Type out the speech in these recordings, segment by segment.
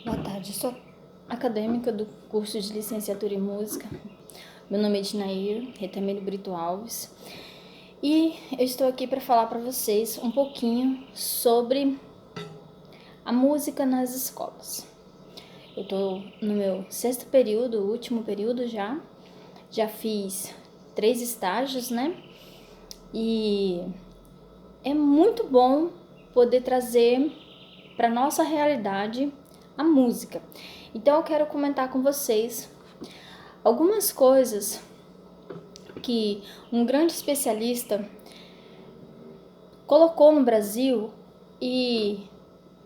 Boa tarde, sou acadêmica do curso de licenciatura em música. Meu nome é Dinair Retamiro Brito Alves e eu estou aqui para falar para vocês um pouquinho sobre a música nas escolas. Eu estou no meu sexto período, último período já fiz 3 estágios, né? E é muito bom poder trazer para nossa realidade a música. Então eu quero comentar com vocês algumas coisas que um grande especialista colocou no Brasil e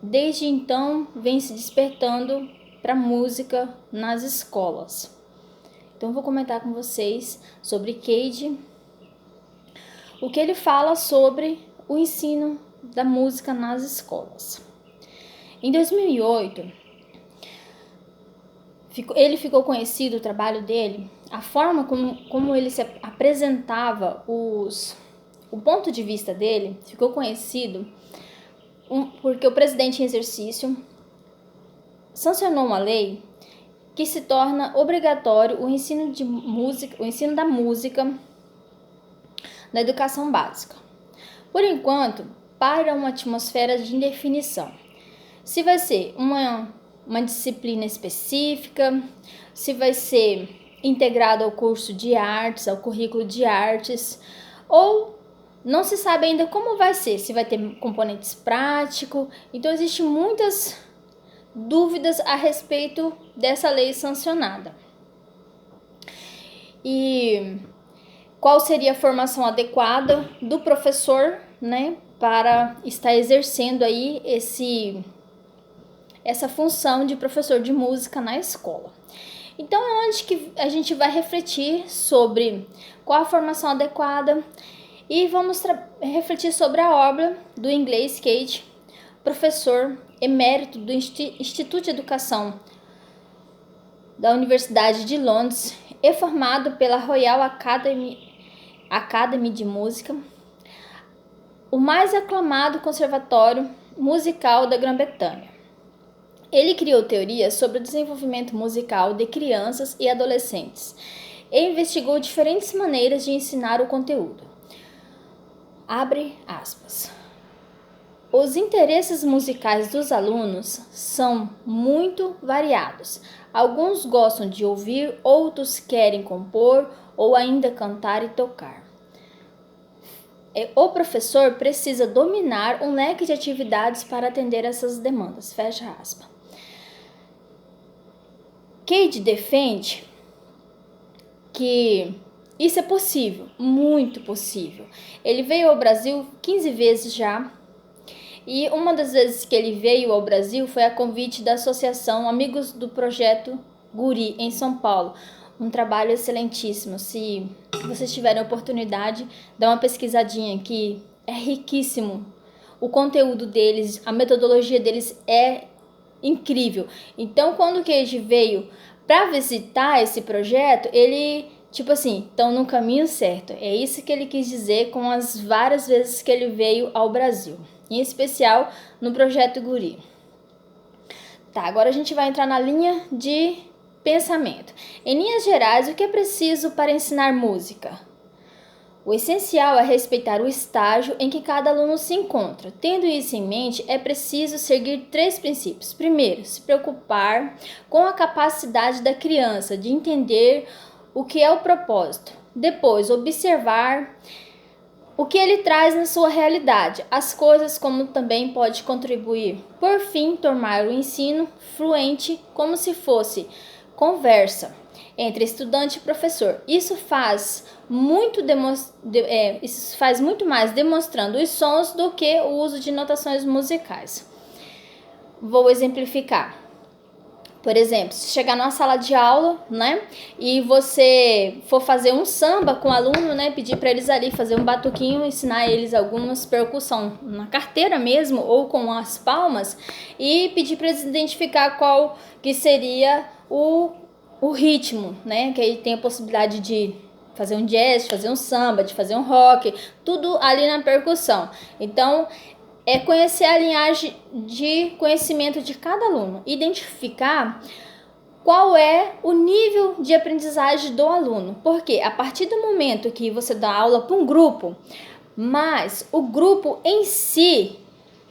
desde então vem se despertando para a música nas escolas. Então eu vou comentar com vocês sobre Cage, o que ele fala sobre o ensino da música nas escolas. Em 2008, ele ficou conhecido, o trabalho dele, a forma como ele se apresentava, o ponto de vista dele ficou conhecido porque o presidente em exercício sancionou uma lei que se torna obrigatório o ensino de música, o ensino da música na educação básica. Por enquanto, para uma atmosfera de indefinição. Se vai ser uma disciplina específica, se vai ser integrado ao curso de artes, ao currículo de artes, ou não se sabe ainda como vai ser, se vai ter componentes práticos. Então, existem muitas dúvidas a respeito dessa lei sancionada. E qual seria a formação adequada do professor, né, para estar exercendo aí essa função de professor de música na escola. Então é onde que a gente vai refletir sobre qual a formação adequada e vamos refletir sobre a obra do inglês Cage, professor emérito do Instituto de Educação da Universidade de Londres e formado pela Royal Academy de Música, o mais aclamado conservatório musical da Grã-Bretanha. Ele criou teorias sobre o desenvolvimento musical de crianças e adolescentes e investigou diferentes maneiras de ensinar o conteúdo. Abre aspas. Os interesses musicais dos alunos são muito variados. Alguns gostam de ouvir, outros querem compor ou ainda cantar e tocar. O professor precisa dominar um leque de atividades para atender essas demandas. Fecha aspas. Cage defende que isso é possível, muito possível. Ele veio ao Brasil 15 vezes já, e uma das vezes que ele veio ao Brasil foi a convite da Associação Amigos do Projeto Guri, em São Paulo. Um trabalho excelentíssimo. Se vocês tiverem a oportunidade, dá uma pesquisadinha que é riquíssimo. O conteúdo deles, a metodologia deles é incrível. Então, quando o Cage veio para visitar esse projeto, ele, estão no caminho certo. É isso que ele quis dizer com as várias vezes que ele veio ao Brasil, em especial no Projeto Guri. Tá, agora a gente vai entrar na linha de pensamento. Em linhas gerais, o que é preciso para ensinar música? O essencial é respeitar o estágio em que cada aluno se encontra. Tendo isso em mente, é preciso seguir 3 princípios. Primeiro, se preocupar com a capacidade da criança de entender o que é o propósito. Depois, observar o que ele traz na sua realidade, as coisas como também pode contribuir. Por fim, tornar o ensino fluente como se fosse conversa entre estudante e professor. Isso faz muito mais demonstrando os sons do que o uso de notações musicais. Vou exemplificar. Por exemplo, se chegar numa sala de aula, né, e você for fazer um samba com o aluno, né, pedir para eles ali fazer um batuquinho, ensinar eles algumas percussão na carteira mesmo ou com as palmas e pedir para eles identificar qual que seria o ritmo, né, que aí tem a possibilidade de fazer um jazz, de fazer um samba, de fazer um rock, tudo ali na percussão. Então, é conhecer a linhagem de conhecimento de cada aluno, identificar qual é o nível de aprendizagem do aluno, porque a partir do momento que você dá aula para um grupo, mas o grupo em si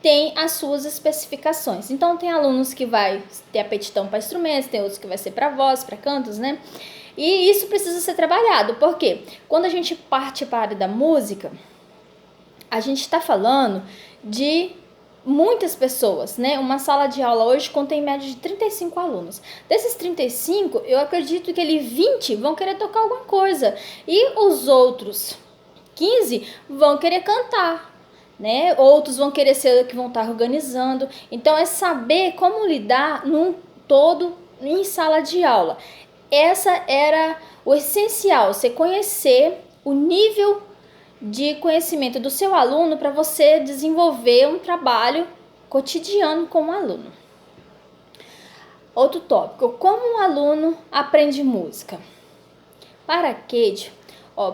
tem as suas especificações. Então tem alunos que vai ter aptidão para instrumentos, tem outros que vai ser para voz, para cantos, né? E isso precisa ser trabalhado, porque quando a gente parte para a área da música, a gente está falando de muitas pessoas, né? Uma sala de aula hoje contém em média de 35 alunos. Desses 35, eu acredito que 20 vão querer tocar alguma coisa. E os outros 15 vão querer cantar, né? Outros vão querer ser que vão estar organizando. Então, é saber como lidar num todo em sala de aula. Essa era o essencial, você conhecer o nível de conhecimento do seu aluno para você desenvolver um trabalho cotidiano com o aluno. Outro tópico, como um aluno aprende música? Para Kate,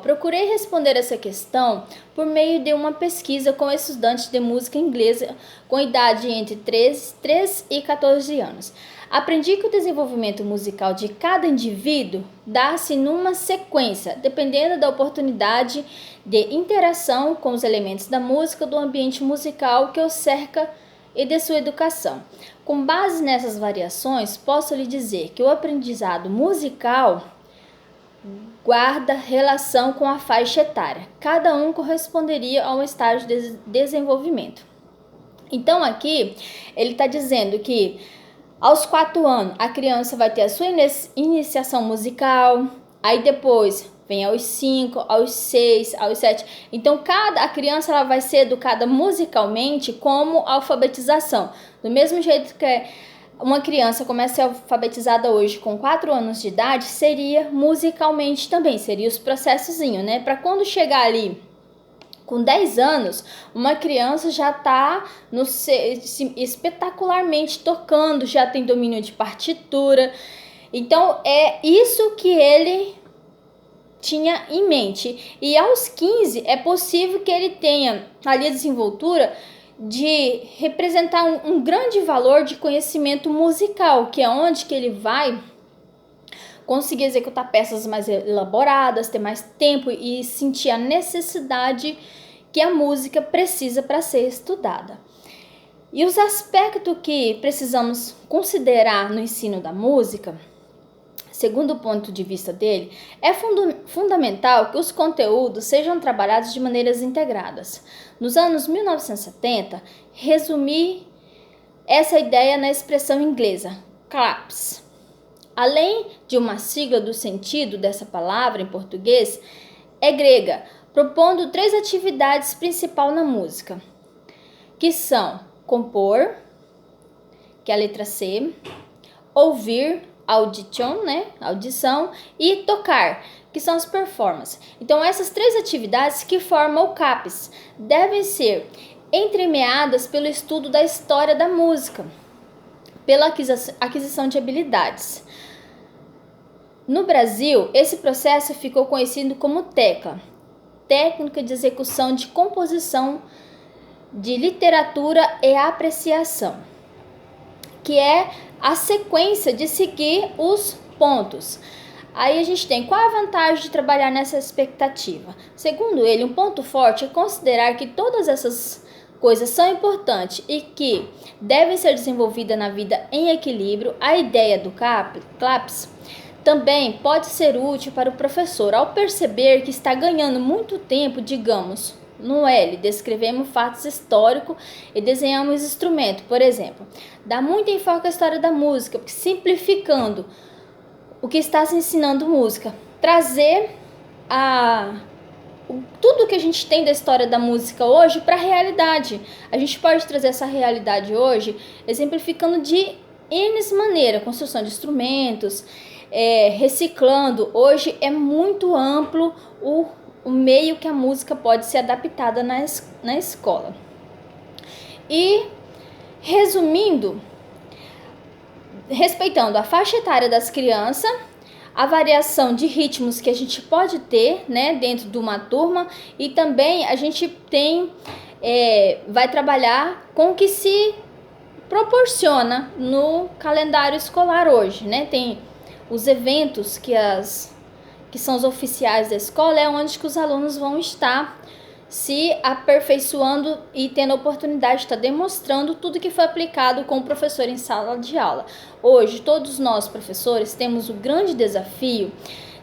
procurei responder essa questão por meio de uma pesquisa com estudantes de música inglesa com idade entre 3 e 14 anos. Aprendi que o desenvolvimento musical de cada indivíduo dá-se numa sequência, dependendo da oportunidade de interação com os elementos da música, do ambiente musical que o cerca e de sua educação. Com base nessas variações, posso lhe dizer que o aprendizado musical guarda relação com a faixa etária. Cada um corresponderia a um estágio de desenvolvimento. Então aqui ele está dizendo que aos 4 anos a criança vai ter a sua iniciação musical, aí depois vem aos 5, aos 6, aos 7. Então a criança ela vai ser educada musicalmente como alfabetização. Do mesmo jeito que uma criança começa a ser alfabetizada hoje com 4 anos de idade, seria musicalmente também, seria os processozinhos, né? Para quando chegar ali com 10 anos, uma criança já está espetacularmente tocando, já tem domínio de partitura. Então, é isso que ele tinha em mente. E aos 15, é possível que ele tenha ali a desenvoltura de representar um grande valor de conhecimento musical, que é onde que ele vai conseguir executar peças mais elaboradas, ter mais tempo e sentir a necessidade que a música precisa para ser estudada. E os aspectos que precisamos considerar no ensino da música, segundo o ponto de vista dele, é fundamental que os conteúdos sejam trabalhados de maneiras integradas. Nos anos 1970, resumi essa ideia na expressão inglesa, CLAPS. Além de uma sigla do sentido dessa palavra em português, é grega, propondo 3 atividades principais na música, que são compor, que é a letra C, ouvir, audition, né, audição, e tocar, que são as performances. Então, essas 3 atividades que formam o CAPES devem ser entremeadas pelo estudo da história da música, pela aquisição de habilidades. No Brasil, esse processo ficou conhecido como TECLA, Técnica de Execução de Composição de Literatura e Apreciação, que é a sequência de seguir os pontos. Aí a gente tem qual a vantagem de trabalhar nessa expectativa? Segundo ele, um ponto forte é considerar que todas essas coisas são importantes e que devem ser desenvolvidas na vida em equilíbrio. A ideia do CLAPS também pode ser útil para o professor ao perceber que está ganhando muito tempo, digamos, no L, descrevemos fatos históricos e desenhamos instrumento, por exemplo. Dá muito enfoque à história da música, porque simplificando o que está se ensinando música, trazer tudo que a gente tem da história da música hoje para a realidade. A gente pode trazer essa realidade hoje, exemplificando de N maneiras, construção de instrumentos, reciclando. Hoje é muito amplo o meio que a música pode ser adaptada na escola. E, resumindo, respeitando a faixa etária das crianças, a variação de ritmos que a gente pode ter, né, dentro de uma turma, e também a gente tem vai trabalhar com o que se proporciona no calendário escolar hoje, né? Tem os eventos que são os oficiais da escola, é onde que os alunos vão estar se aperfeiçoando e tendo a oportunidade de estar demonstrando tudo que foi aplicado com o professor em sala de aula. Hoje, todos nós, professores, temos o grande desafio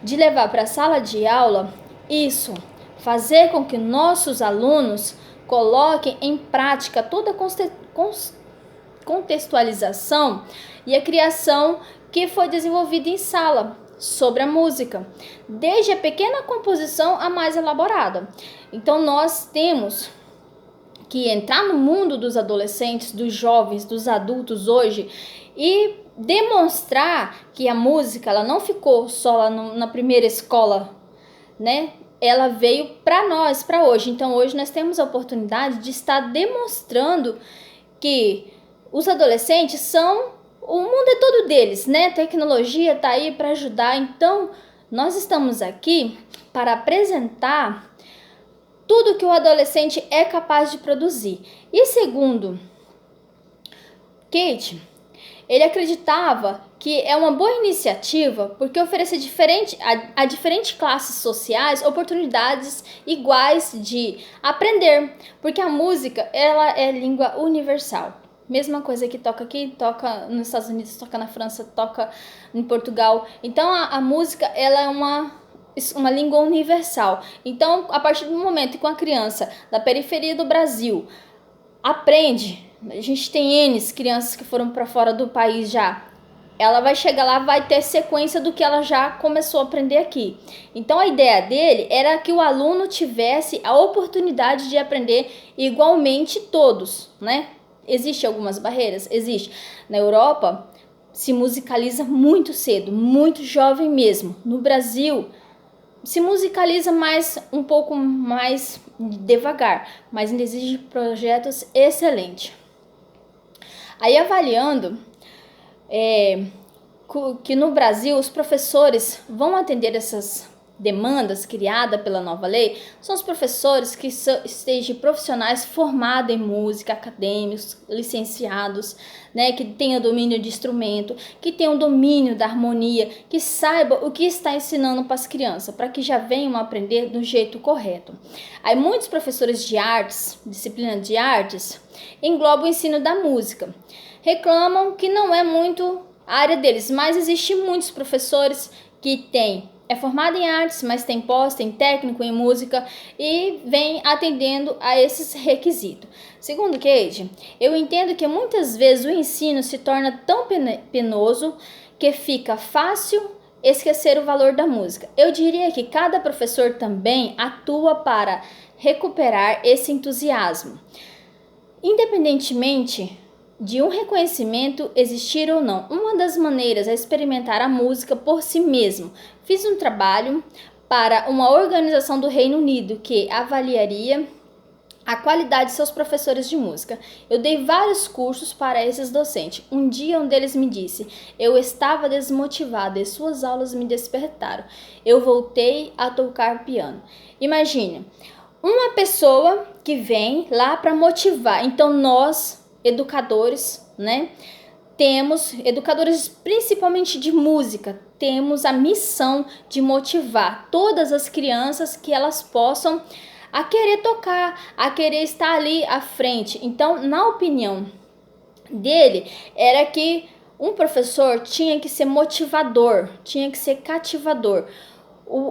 de levar para a sala de aula isso, fazer com que nossos alunos coloquem em prática toda a contextualização e a criação que foi desenvolvida em sala sobre a música, desde a pequena composição a mais elaborada. Então nós temos que entrar no mundo dos adolescentes, dos jovens, dos adultos hoje e demonstrar que a música ela não ficou só lá na primeira escola, né? Ela veio para nós, para hoje. Então hoje nós temos a oportunidade de estar demonstrando que os adolescentes são o mundo é todo deles, né? A tecnologia está aí para ajudar. Então, nós estamos aqui para apresentar tudo que o adolescente é capaz de produzir. E segundo Kate, ele acreditava que é uma boa iniciativa porque oferece a diferentes classes sociais oportunidades iguais de aprender, porque a música ela é língua universal. Mesma coisa que toca aqui, toca nos Estados Unidos, toca na França, toca em Portugal. Então a música ela é uma língua universal. Então a partir do momento que uma criança da periferia do Brasil aprende, a gente tem N crianças que foram para fora do país já, ela vai chegar lá, vai ter sequência do que ela já começou a aprender aqui. Então a ideia dele era que o aluno tivesse a oportunidade de aprender igualmente todos, né? Existem algumas barreiras? Existe. Na Europa, se musicaliza muito cedo, muito jovem mesmo. No Brasil, se musicaliza um pouco mais devagar, mas ainda exige projetos excelentes. Aí, avaliando que no Brasil os professores vão atender essas demandas criadas pela nova lei, são os professores que estejam profissionais formados em música, acadêmicos, licenciados, né, que tenham domínio de instrumento, que tenham domínio da harmonia, que saiba o que está ensinando para as crianças, para que já venham aprender do jeito correto. Aí muitos professores de artes, disciplina de artes, englobam o ensino da música. Reclamam que não é muito a área deles, mas existem muitos professores que é formado em artes, mas tem pós, tem técnico em música e vem atendendo a esses requisitos. Segundo Kate, eu entendo que muitas vezes o ensino se torna tão penoso que fica fácil esquecer o valor da música. Eu diria que cada professor também atua para recuperar esse entusiasmo. Independentemente de um reconhecimento existir ou não, uma das maneiras é experimentar a música por si mesmo. Fiz um trabalho para uma organização do Reino Unido que avaliaria a qualidade de seus professores de música. Eu dei vários cursos para esses docentes. Um dia um deles me disse: eu estava desmotivado e suas aulas me despertaram. Eu voltei a tocar piano. Imagine, uma pessoa que vem lá para motivar. Então nós educadores, né? Temos educadores principalmente de música, temos a missão de motivar todas as crianças que elas possam a querer tocar, a querer estar ali à frente. Então, na opinião dele, era que um professor tinha que ser motivador, tinha que ser cativador.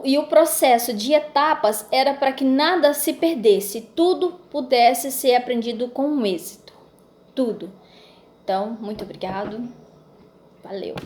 E o processo de etapas era para que nada se perdesse, tudo pudesse ser aprendido com êxito. Tudo. Então, muito obrigado. Valeu.